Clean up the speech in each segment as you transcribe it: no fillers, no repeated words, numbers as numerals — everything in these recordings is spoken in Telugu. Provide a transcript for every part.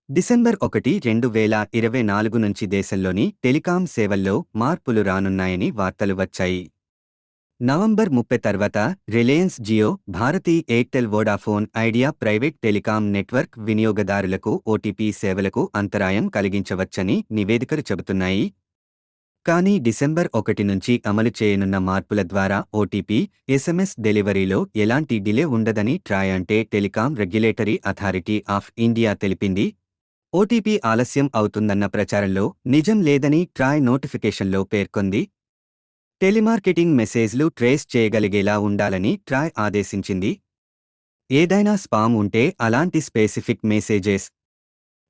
డిసెంబర్ 1, 2024 నుంచి దేశంలోని టెలికాం సేవల్లో మార్పులు రానున్నాయని వార్తలు వచ్చాయి. నవంబర్ 30 తర్వాత Reliance Jio, Bharati Airtel, Vodafone Idea private telecom network వినియోగదారులకు ఓటీపీ సేవలకు అంతరాయం కలిగించవచ్చని నివేదికలు చెబుతున్నాయి. కానీ డిసెంబర్ 1 నుంచి అమలు చేయనున్న మార్పుల ద్వారా ఓటీపీ, ఎస్ఎంఎస్ డెలివరీలో ఎలాంటి డిలే ఉండదని ట్రాయ్ అంటే telecom regulatory authority of India తెలిపింది. ఓటీపీ ఆలస్యం అవుతుందన్న ప్రచారంలో నిజం లేదని ట్రాయ్ నోటిఫికేషన్లో పేర్కొంది. టెలిమార్కెటింగ్ మెసేజ్లు ట్రేస్ చేయగలిగేలా ఉండాలని ట్రాయ్ ఆదేశించింది. ఏదైనా స్పామ్ ఉంటే అలాంటి స్పెసిఫిక్ మెసేజెస్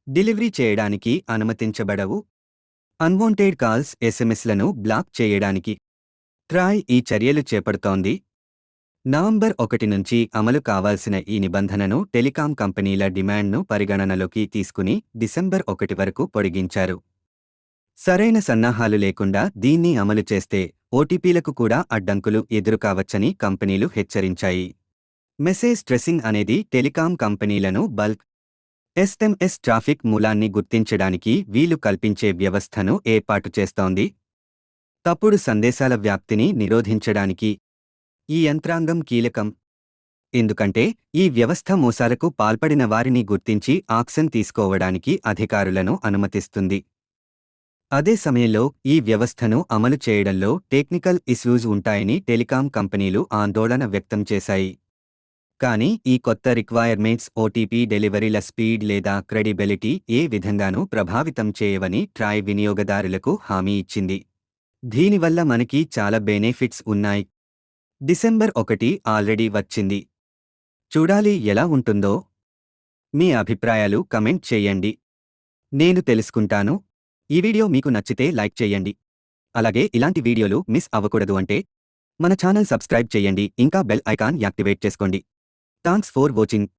డెలివరీ చేయడానికి అనుమతించబడవు. అన్వాంటెడ్ కాల్స్, ఎస్ఎంఎస్లను బ్లాక్ చేయడానికి ట్రాయ్ ఈ చర్యలు చేపడుతోంది. నవంబర్ 1 నుంచి అమలు కావాల్సిన ఈ నిబంధనను టెలికాం కంపెనీల డిమాండ్ను పరిగణనలోకి తీసుకుని డిసెంబర్ 1 వరకు పొడిగించారు. సరైన సన్నాహాలు లేకుండా దీన్ని అమలు చేస్తే ఓటీపీలకు కూడా అడ్డంకులు ఎదురుకావచ్చని కంపెనీలు హెచ్చరించాయి. మెసేజ్ ట్రెసింగ్ అనేది టెలికాం కంపెనీలను బల్క్ ఎస్ఎంఎస్ ట్రాఫిక్ మూలాన్ని గుర్తించడానికి వీలు కల్పించే వ్యవస్థను ఏర్పాటు చేస్తోంది. తప్పుడు సందేశాల వ్యాప్తిని నిరోధించడానికి ఈ యంత్రాంగం కీలకం. ఎందుకంటే ఈ వ్యవస్థ మోసాలకు పాల్పడిన వారిని గుర్తించి యాక్షన్ తీసుకోవడానికి అధికారులను అనుమతిస్తుంది. అదే సమయంలో ఈ వ్యవస్థను అమలు చేయడంలో టెక్నికల్ ఇష్యూస్ ఉంటాయని టెలికాం కంపెనీలు ఆందోళన వ్యక్తం చేశాయి. కానీ ఈ కొత్త రిక్వైర్మెంట్స్ ఓటీపీ డెలివరీల స్పీడ్ లేదా క్రెడిబిలిటీ ఏ విధంగానూ ప్రభావితం చేయవని ట్రాయ్ వినియోగదారులకు హామీ ఇచ్చింది. దీనివల్ల మనకి చాలా బెనిఫిట్స్ ఉన్నాయి. డిసెంబర్ 1 ఆల్రెడీ వచ్చింది. చూడాలి ఎలా ఉంటుందో. మీ అభిప్రాయాలు కమెంట్ చేయండి. నేను తెలుసుకుంటాను. ఈ వీడియో మీకు నచ్చితే లైక్ చేయండి. అలాగే ఇలాంటి వీడియోలు మిస్ అవ్వకూడదు అంటే మన ఛానల్ సబ్స్క్రైబ్ చేయండి, ఇంకా బెల్ ఐకాన్ యాక్టివేట్ చేసుకోండి. Thanks for watching.